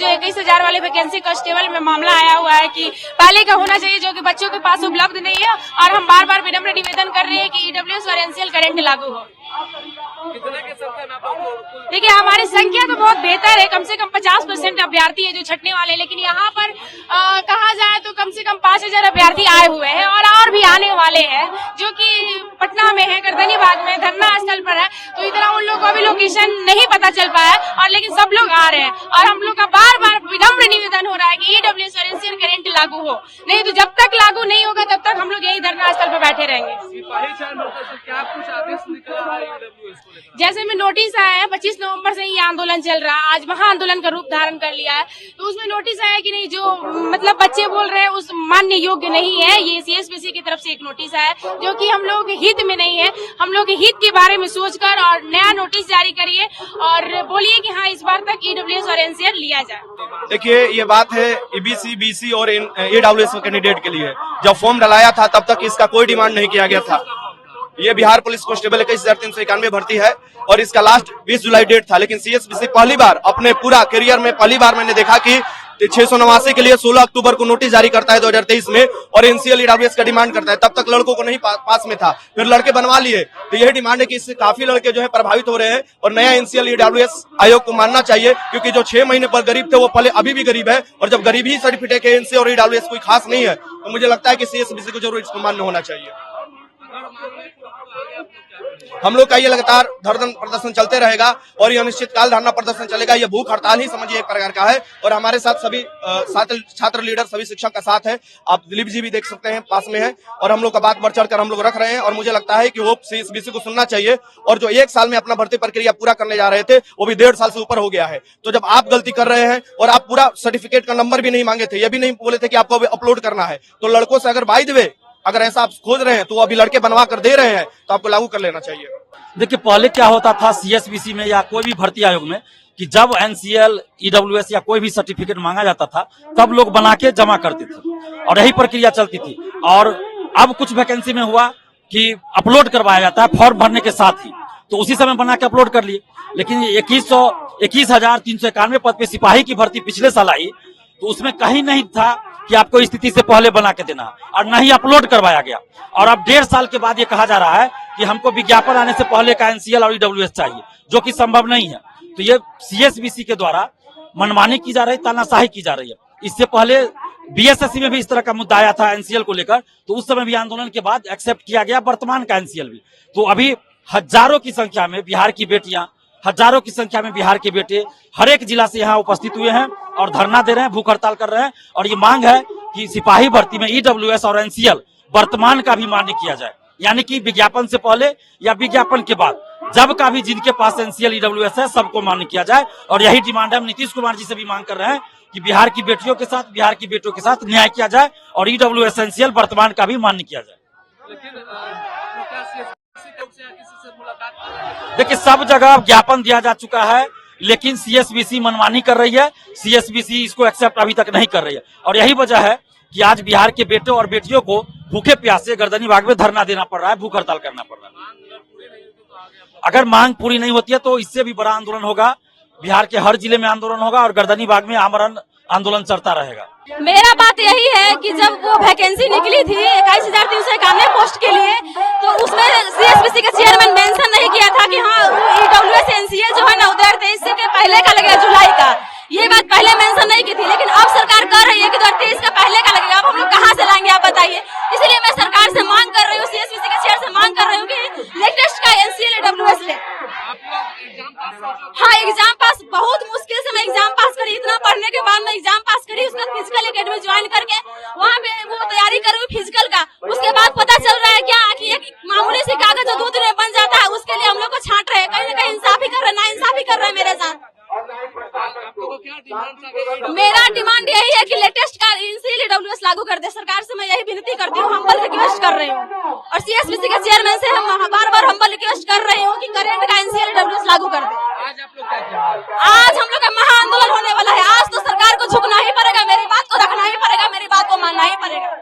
जो 21,000 वाले vacancy constable में मामला आया हुआ है कि पहले का होना चाहिए, जो कि बच्चों के पास उपलब्ध नहीं है। और हम बार बार विनम्र निवेदन कर रहे हैं कि ईडब्ल्यूएस और एनसीएल करंट लागू हो। कितने की संख्या में आप? देखिए, हमारी संख्या तो बहुत बेहतर है, कम से कम 50% अभ्यर्थी है जो छटने वाले, लेकिन यहाँ पर कहा जाए तो कम से कम 5,000 अभ्यर्थी आए हुए हैं और भी आने वाले हैं, जो कि पटना में है, गर्दनीबाग में धरना स्थल पर है। तो इतना उन लोगों को अभी लोकेशन नहीं पता चल पाया और लेकिन सब लोग आ रहे हैं और हम लोग का बार बार विनम्र निवेदन हो रहा है कि ईडब्ल्यूएस और एनसीएल करंट लागू हो। नहीं तो जब तक लागू नहीं होगा तब तक हम लोग यही धरना स्थल पर बैठे रहेंगे। क्या कुछ आदेश निकला है ईडब्ल्यूएस को लेकर? जैसे में नोटिस आया है, 25 नवंबर से ये आंदोलन चल रहा है, आज महा आंदोलन का रूप धारण कर लिया है। तो उसमें नोटिस आया कि नहीं, जो मतलब बच्चे बोल रहे हैं उस मान्य योग्य नहीं है। ये सीएसबीसी की तरफ से एक नोटिस आया जो कि हम लोग के हित में नहीं है। हम लोग के हित के बारे में सोचकर और नया नोटिस जारी करिए और बोलिए कि हाँ, इस बार तक ईडब्ल्यूएस और एनसीएल लिया जाए। देखिए, ये बात है ईबीसी, बीसी और ईडब्ल्यूएस कैंडिडेट के लिए। जब फॉर्म डलाया था तब तक इसका कोई डिमांड नहीं किया गया था। ये बिहार पुलिस कांस्टेबल 21,391 भर्ती है और इसका लास्ट 20 जुलाई डेट था। लेकिन सीएसबीसी पहली बार अपने पूरा करियर में पहली बार मैंने देखा कि 689 के लिए 16 अक्टूबर को नोटिस जारी करता है 2023 में और एनसीएल ईडब्ल्यूएस का डिमांड करता है। तब तक लड़कों को नहीं पास में था, फिर लड़के बनवा लिए। तो यही डिमांड है कि इससे काफी लड़के जो है प्रभावित हो रहे हैं और नया एनसीएल ईडब्ल्यूएस आयोग को मानना चाहिए, क्योंकि जो 6 महीने पर गरीब थे वो पहले अभी भी गरीब है और जब गरीबी सर्टिफिकेट है एनसीएल और ईडब्ल्यूएस कोई खास नहीं है, तो मुझे लगता है कि सीएसबीसी को जरूर इसको मान्य होना चाहिए। हम लोग का ये लगातार धरना प्रदर्शन चलते रहेगा और ये अनिश्चितकाल धरना प्रदर्शन चलेगा। ये भूख हड़ताल ही समझिए एक प्रकार का है और हमारे साथ सभी छात्र लीडर, सभी शिक्षक का साथ है। आप दिलीप जी भी देख सकते हैं, पास में है और हम लोग का बात बढ़ चढ़ कर हम लोग रख रहे हैं और मुझे लगता है कि वो सीएसबीसी को सुनना चाहिए। और जो 1 साल में अपना भर्ती प्रक्रिया पूरा करने जा रहे थे वो भी 1.5 साल से ऊपर हो गया है। तो जब आप गलती कर रहे हैं और आप पूरा सर्टिफिकेट का नंबर भी नहीं मांगे थे, ये भी नहीं बोले थे कि आपको अपलोड करना है, तो लड़कों से अगर बाय द वे अगर ऐसा आप खोज रहे हैं तो अभी लड़के बनवा कर दे रहे हैं तो आपको लागू कर लेना चाहिए। देखिए, पहले क्या होता था सीएसबीसी में या कोई भी भर्ती आयोग में कि जब एनसीएल, ईडब्ल्यूएस या कोई भी सर्टिफिकेट मांगा जाता था तब लोग बना के जमा करते थे और यही प्रक्रिया चलती थी। और अब कुछ वैकेंसी में हुआ कि अपलोड करवाया जाता है फॉर्म भरने के साथ ही, तो उसी समय बना के अपलोड कर लिए। लेकिन 21,391 पद पे सिपाही की भर्ती पिछले साल आई तो उसमें कहीं नहीं था कि आपको स्थिति से पहले बना के देना और न ही अपलोड करवाया गया। और अब 1.5 साल के बाद ये कहा जा रहा है कि हमको विज्ञापन आने से पहले का एनसीएल और ईडब्ल्यूएस चाहिए, जो कि संभव नहीं है। तो ये सीएसबीसी के द्वारा मनमानी की जा रही, तानाशाही की जा रही है। इससे पहले बीएसएससी में भी इस तरह का मुद्दा आया था एनसीएल को लेकर, तो उस समय भी आंदोलन के बाद एक्सेप्ट किया गया वर्तमान का एनसीएल भी। तो अभी हजारों की संख्या में बिहार की बेटियां, हजारों की संख्या में बिहार के बेटे हर एक जिला से यहाँ उपस्थित हुए हैं और धरना दे रहे हैं, भूख हड़ताल कर रहे हैं। और ये मांग है कि सिपाही भर्ती में ईडब्ल्यूएस और एनसीएल वर्तमान का भी मान्य किया जाए, यानी कि विज्ञापन से पहले या विज्ञापन के बाद जब का भी जिनके पास एनसीएल ईडब्ल्यूएस है सबको मान्य किया जाए। और यही डिमांड है, हम नीतीश कुमार जी से भी मांग कर रहे हैं कि बिहार की बेटियों के साथ, बिहार की बेटों के साथ न्याय किया जाए और ईडब्ल्यूएस, एनसीएल वर्तमान का भी मान्य किया जाए। देखिए, सब जगह ज्ञापन दिया जा चुका है लेकिन सीएसबीसी मनमानी कर रही है, सीएसबीसी इसको एक्सेप्ट अभी तक नहीं कर रही है। और यही वजह है कि आज बिहार के बेटे और बेटियों को भूखे प्यासे गर्दनीबाग में धरना देना पड़ रहा है, भूख हड़ताल करना पड़ रहा है। अगर मांग पूरी नहीं होती है तो इससे भी बड़ा आंदोलन होगा, बिहार के हर जिले में आंदोलन होगा और गर्दनीबाग में आमरण आंदोलन चलता रहेगा। मेरा बात यही है कि जब वो वैकेंसी निकली थी 21,391 पोस्ट के लिए, तो उसमें सीएसबीसी के चेयरमैन मेंशन नहीं किया था कि हाँ ईडब्ल्यूएस एनसीएल जो है ना 2023 के पहले का लगेगा, जुलाई का। ये बात पहले मेंशन नहीं की थी, लेकिन अब सरकार कर रही है कि 2023 का पहले का लगेगा। अब हम लोग कहाँ से लाएंगे आप बताइए। इसलिए मैं सरकार से मांग कर रही हूँ, सीएसबीसी के चेयर से मांग कर रही हूँ कि लेटेस्ट का एनसीएल ईडब्ल्यूएस ले। हाँ, एग्जाम पास बहुत मुश्किल से मैं एग्जाम पास करी, इतना पढ़ने के बाद मैं एग्जाम पास करी, उसका फिजिकल एकेडमी ज्वाइन करके वहाँ पे वो तैयारी कर रही हूँ फिजिकल का। उसके बाद पता चल रहा है क्या कि एक मामूली सी कागज जो 2 दिन में बन जाता है उसके लिए हम लोग को छांट रहे हैं। कहीं न कहीं इंसाफी कर रहे हैं, ना इंसाफी कर रहे हैं मेरे साथ। मेरा डिमांड यही है कि लेटेस्ट का एनसीएल ईडब्ल्यूएस लागू कर दे। सरकार से मैं यही विनती करती हूँ, हम्बल रिक्वेस्ट कर रही हूँ और सीएसबीसी के चेयरमैन से हम बार-बार हम्बल रिक्वेस्ट कर रही हूँ कि करंट का एनसीएल ईडब्ल्यूएस लागू कर दे। आज हम लोग का महा आंदोलन होने वाला है। आज तो सरकार को झुकना ही पड़ेगा, मेरी बात को रखना ही पड़ेगा, मेरी बात को मानना ही पड़ेगा।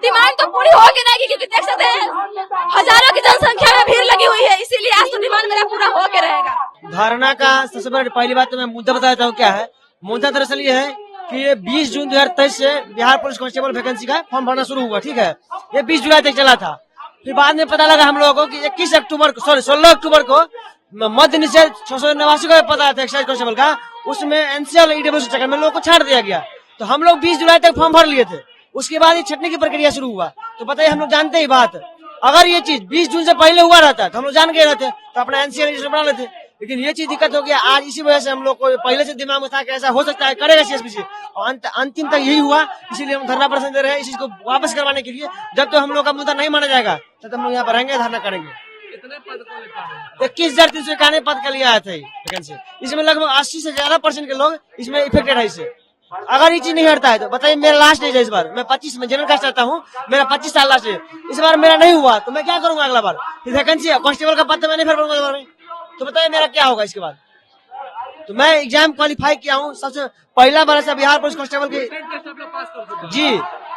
डिमांड तो पूरी होगी नहीं, क्योंकि देख सकते हैं हजारों की जनसंख्या में भीड़ लगी हुई है, इसीलिए आज तो डिमांड मेरा पूरा होके रहेगा। धारणा का सबसे बड़ी पहली बात तो मैं मुद्दा बताना चाहूँ क्या है। मुद्दा दरअसल ये है कि ये 20 जून 2023 से बिहार पुलिस कांस्टेबल वैकेंसी का फॉर्म भरना शुरू हुआ, ठीक है। ये 20 जुलाई तक चला था। फिर बाद में पता लगा हम लोगों को कि 16 अक्टूबर को मध्य निषेध 689 का पता था एक्साइज कांस्टेबल का, उसमें एनसीएल ईडब्ल्यूएस चक्कर में लोगों को छाड़ दिया गया। तो हम लोग 20 जुलाई तक फॉर्म भर लिए थे। उसके बाद ये छटने की प्रक्रिया शुरू हुआ। तो बताइए, हम लोग जानते ही बात, अगर ये चीज 20 जून से पहले हुआ रहता तो हम लोग जान गए रहते, तो अपना एनसीएल रजिस्टर बना लेते। लेकिन ये चीज दिक्कत हो गया आज, इसी वजह से हम लोग को पहले से दिमाग में था कि ऐसा हो सकता है, करेगा सीएसपीसी, और अंतिम तक यही हुआ। इसीलिए हम धरना प्रदर्शन दे रहे हैं इस चीज को वापस करवाने के लिए। जब तो हम लोग का मुद्दा नहीं माना जाएगा तब हम लोग यहाँ पर रहेंगे, धरना करेंगे। कितने पद को लेकर है? 21,391 पद का लिया था वैकेंसी। इसमें लगभग 80 से ज्यादा % के लोग इसमें इफेक्टेड है। इससे अगर ये चीज नहीं हटता है तो बताइए, मेरा लास्ट एज है इस बार, मैं 25 में जनरल कास्ट रहता हूँ, मेरा 25 साल लास्ट है। इस बार मेरा नहीं हुआ तो मैं क्या करूंगा अगला बार? फिर वैकेंसी कांस्टेबल का पद तो मैं नहीं भर पाऊंगा इस बार में। तो बताइए मेरा क्या होगा इसके बाद? तो मैं एग्जाम क्वालिफाई किया हूँ, सबसे पहला बार ऐसा बिहार पुलिस कांस्टेबल के जी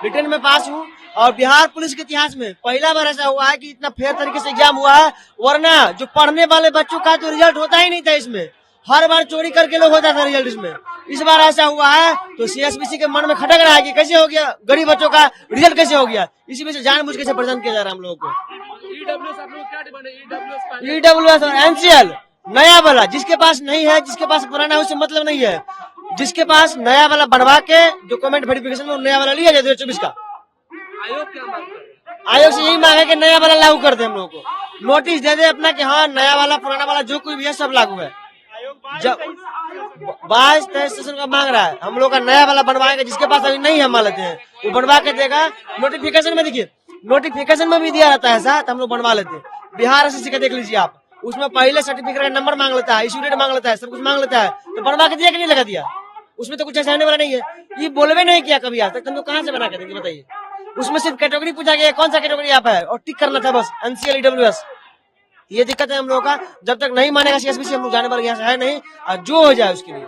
रिटर्न में पास हूँ। और बिहार पुलिस के इतिहास में पहला बार ऐसा हुआ है कि इतना फेयर तरीके से एग्जाम हुआ है। वरना जो पढ़ने वाले बच्चों का तो रिजल्ट होता ही नहीं था इसमें, हर बार चोरी करके लोग होता था रिजल्ट इसमें। इस बार ऐसा हुआ है तो सीएसपीसी के मन में खटक रहा है कि कैसे हो गया, गरीब बच्चों का रिजल्ट कैसे हो गया। इसी वजह से जानबूझ के परेशान किया जा रहा है हम लोगों को। ईडब्ल्यूएस आप लोग क्या डिमांड है? ईडब्ल्यूएस और एनसीएल नया वाला जिसके पास नहीं है, जिसके पास पुराना है उससे मतलब नहीं है। जिसके पास नया वाला बनवा के डॉक्यूमेंट वेरिफिकेशन में नया वाला लिया जाए 2024 का। आयोग क्या मांग कर रहा है? आयोग से यही मांग है कि नया वाला लागू कर दे, हम लोगों को नोटिस दे दे अपना कि हाँ नया वाला पुराना वाला जो कोई भी है सब लागू है। जब 22-23 सेशन का मांग रहा है, हम लोग का नया वाला बनवाएगा। जिसके पास अभी नहीं है मान लेते हैं, वो बनवा के देगा। नोटिफिकेशन में देखिए, नोटिफिकेशन में भी दिया रहता है ऐसा, तो हम लोग बनवा लेते हैं। बिहार एसएससी का देख लीजिए आप, उसमें पहले सर्टिफिकेट का नंबर मांग लेता है, इश्यू डेट मांग लेता है, सब कुछ मांग लेता है। तो बनवा के दिया कि नहीं लगा दिया? उसमें तो कुछ ऐसा होने वाला नहीं है। ये बोलवे नहीं किया कभी आज तक, हम लोग कहाँ से बना के देंगे बताइए? उसमें सिर्फ कैटेगरी पूछा गया, कौन सा कैटेगरी आप है, और टिक करना था बस, एनसीएल ईडब्ल्यूएस। ये दिक्कत है हम लोगों का। जब तक नहीं मानेगा सीएसपीसी, हम लोग जाने वाले यहाँ से है नहीं। और जो हो जाए उसके लिए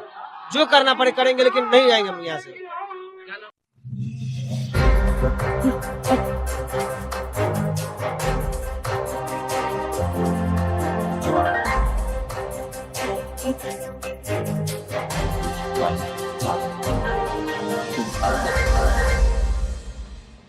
जो करना पड़े करेंगे, लेकिन नहीं जाएंगे हम यहाँ से।